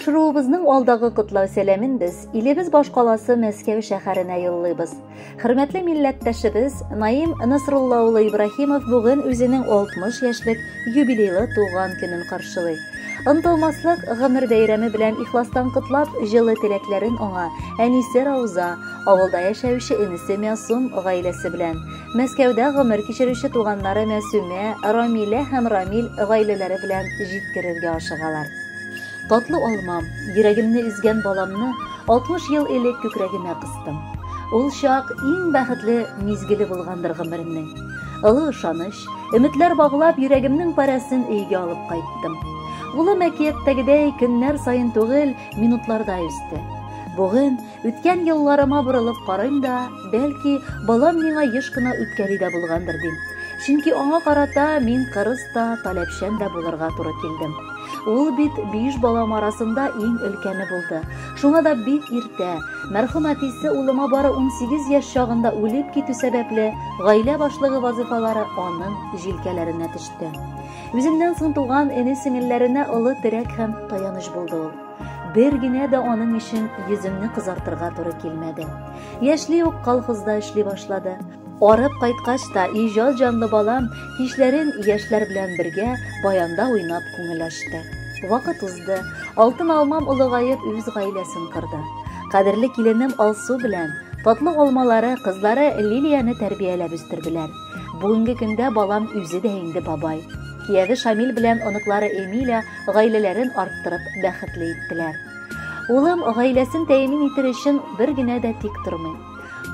Тапшыруыбызның алдагы котлау сәламен без илебез башкаласы Мәскәү шәһәренә юллыйбыз. Хөрмәтле милләттәшебез Наим Насрулла улы Ибраһимов бүген үзенең 60 яшьлек юбилейлы туган көнен каршылый. Ынтылмаслык гомер бәйрәме белән ихластан котлап, җылы теләкләрен аңа әнисе Рауза, авылда яшәүче энесе Мәсум гаиләсе белән, Мәскәүдә гомер кичерүче туганнары Мәсүмә, Рамилә һәм Рамил гаиләләре белән җиткерергә ашыгалар. Татлы алмам, йөрәгемне изгән баламны 60 ел элек күкрәгемә кыстым. Ул чак иң бәхетле мизгеле булгандыр гомеремнең. Олы ышаныч, өметләр баглап йөрәгемнең парасын өйгә алып кайттым. Улым әкияттәгедәй көннәр сайын түгел, минутларда үсте. Бүген үткән елларыма борылып карыйм да, бәлки балам миңа еш кына үткәли дә булгандыр дим. Чөнки аңа карата мин кырыс та, таләпчән дә булырга туры килдем. Ул бит 5 балам арасында иң өлкәне булды. Шуңа да бик иртә, мәрхүм әтисе улыма бары 18 яшь чагында үлеп китү сәбәпле гаилә башлыгы вазифалары аның җилкәләренә төште. Үзеннән соң туган эне-сеңелләренә олы терәк һәм таяныч булды ул. Бер генә дә аның өчен йөземне кызартырга туры килмәде. Яшьли ук колхозда эшли башлады. Арып кайткач та иҗат җанлы балам кичләрен яшьләр белән бергә баянда уйнап күңел ачты. Вакыт узды, алтын алмам улыгаеп үз гаиләсен кырды. Кадерле киленем Алсу белән татлы алмалары кызлары Лилияны тәрбияләп үстерделәр. Бүгенге көндә балам үзе дә инде бабай. Кияве Шамил белән оныклары Эмилия гаиләләрен арттырып бәхетле иттеләр. Улым гаиләсен тәэмин итер өчен бер генә дә тик тормый.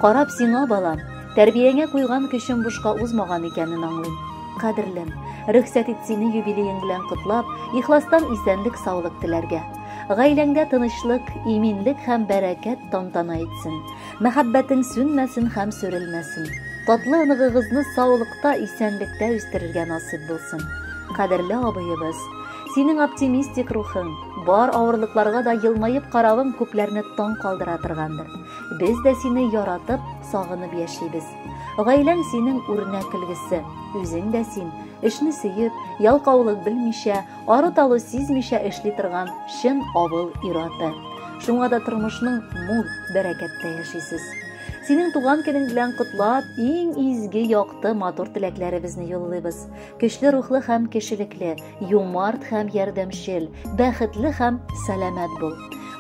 Карап сиңа балам, тәрбиеңә куйган көчем бушка узмаган икәнен аңлыйм. Кадерлем, рөхсәт ит сине юбилеең белән котлап, ихластан исәнлек, саулык теләргә. Гаиләңдә тынычлык, иминлек һәм бәрәкәт тантана итсен. Мәхәббәтең сүнмәсен һәм сүрелмәсен. Татлы ныгыгызны саулыкта, исәнлектә үстерергә насыйп булсын. Кадерле абыебыз, синең оптимистик рухың, бар авырлыкларга да йылмайып каравың күпләрне таң калдыра торгандыр. Без дә сине яратып, сагынып яшибез. Гаиләң синең үрнәк килгесе, үзең дә син эшне сөеп, ялкаулык белмичә, ару-талу сизмичә эшли торган чын авыл ир-аты. Шуңа да тормышның мул, бәрәкәттә яшисез. Синең туган көнең белән котлап, иң изге, якты, матур теләкләребезне юллыйбыз. Көчле рухлы һәм кешелекле, юмарт һәм ярдәмчел, бәхетле һәм сәламәт бул.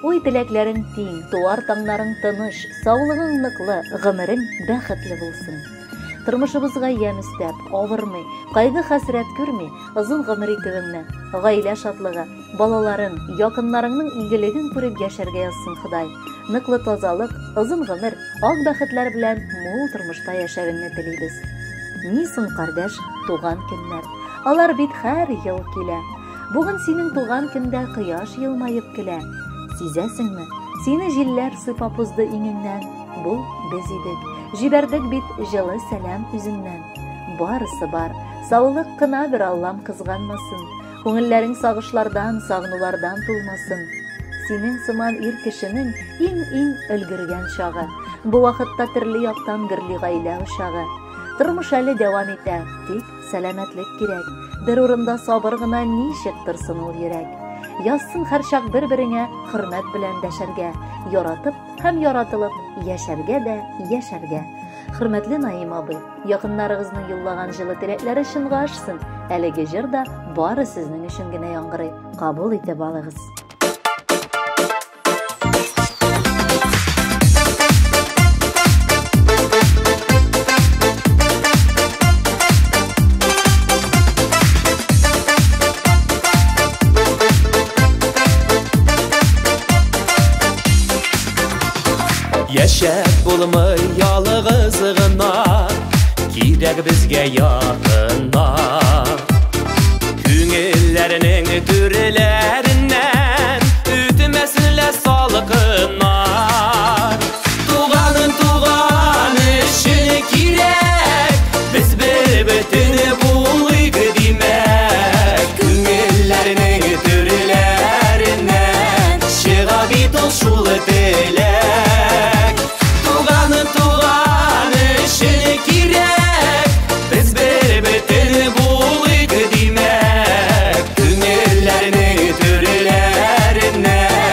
Уй теләкләрең тиң, туар таңнарың тыныч, саулыгың ныклы, гомерең бәхетле булсын. Тормышыбызга ямь истәп, авырмый, кайгы хәсрәт күрми, озын гомер итүеңне, гаилә шатлыгы, балаларың, якыннарыңның игелеген күреп яшәргә язсын Ходай. Ныклы тазалык, озын гомер, ак бәхетләр белән мул тормышта яшәвеңне телибез. Ни соң, кардәш, туган көннәр. Алар бит һәр ел килә. Бүген синең туган көндә кояш елмаеп килә. Сизәсеңме? Сине җилләр сыйпап узды иңеңнән. Бу без идек. Җибәрдек бит җылы сәлам үзеңнән. Барысы бар. Саулык кына бер Аллам кызганмасын. Күңелләрең сагышлардан, сагынулардан тулмасын. Синең сыман ир кешенең иң өлгергән чагы. Бу вакытта төрле яктан гөрли гаилә учагы. Тормыш әле дәвам итә, тик сәламәтлек кирәк. Бер урында сабыр гына ничек торсын ул йөрәк. Язсын һәр чак бер-береңә хөрмәт белән дәшәргә, яратып һәм яратылып яшәргә дә яшәргә. Хөрмәтле Наим абый, якыннарыгызның юллаган җылы теләкләре чынга ашсын. Әлеге җыр да бары сезнең өчен генә яңгырый. Кабул итеп алыгыз. Яшәп булмый ялыгыз гына, кирәк безгә якыннар. Күңелләрнең түреләреннән үтмәсенләр салкыннар. Туган өчен кирәк, без бер-бөтен булыйк димәк. Күңелләрнең түреләреннән чыга бит ул шул теләк. Türlerine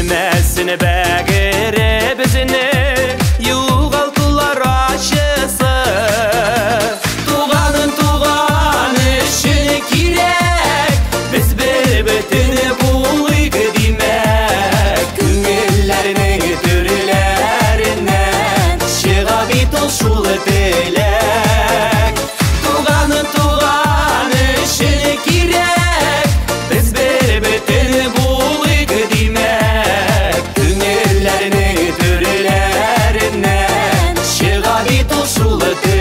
Ütmesin bəgiri bizini Yuğaltılar aşısı Tuğanın işini kirek Biz bir-bitini bulayık demek Küngüllerinin türlerinden Çığa bir toşulu dilek Tuğanın işini kirek Biz bir-bitini bulayık demek Küngüllerinin türlerinden Çığa bir toşulu dilek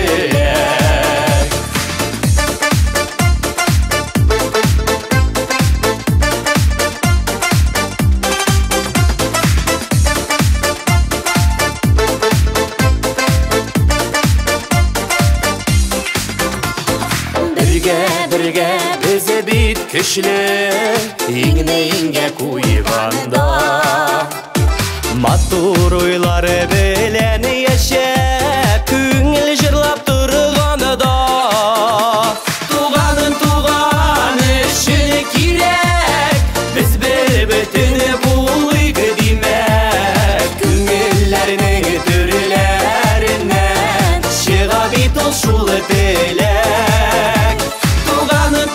Birge bize bit kişli İğne kuyvanda Matur uyları bilen yaşa Küngül jırlap durğanıda Tuğanın işini kirek Biz bir-bitini bulayık demek Küngüllerinin türlerinden Çığa bir toşulu dilek Tuğanın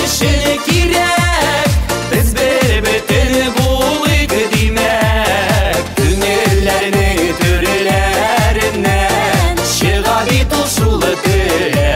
işini kirek Biz bir-bitini bulayık demek Küngüllerinin türlerinden Çığa bir toşulu dilek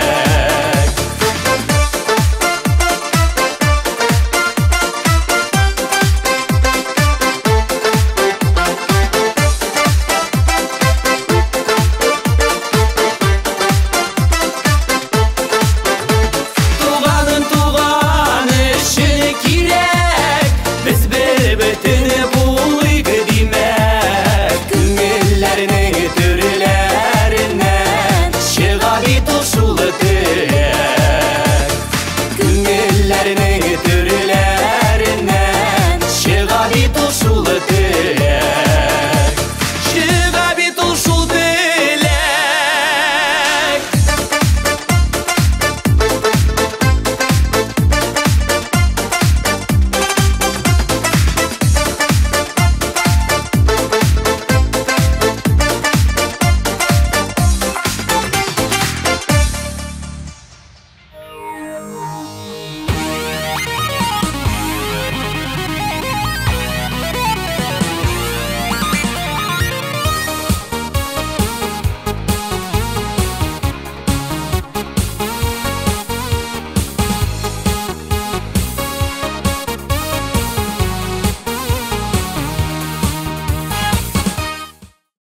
Tuğanın işini kirek Biz bir-bitini bulayık demek Küngüllerinin türlerinden Çığa bir toşulu dilek Küngüllerinin türlerinden Çığa bir toşulu dilek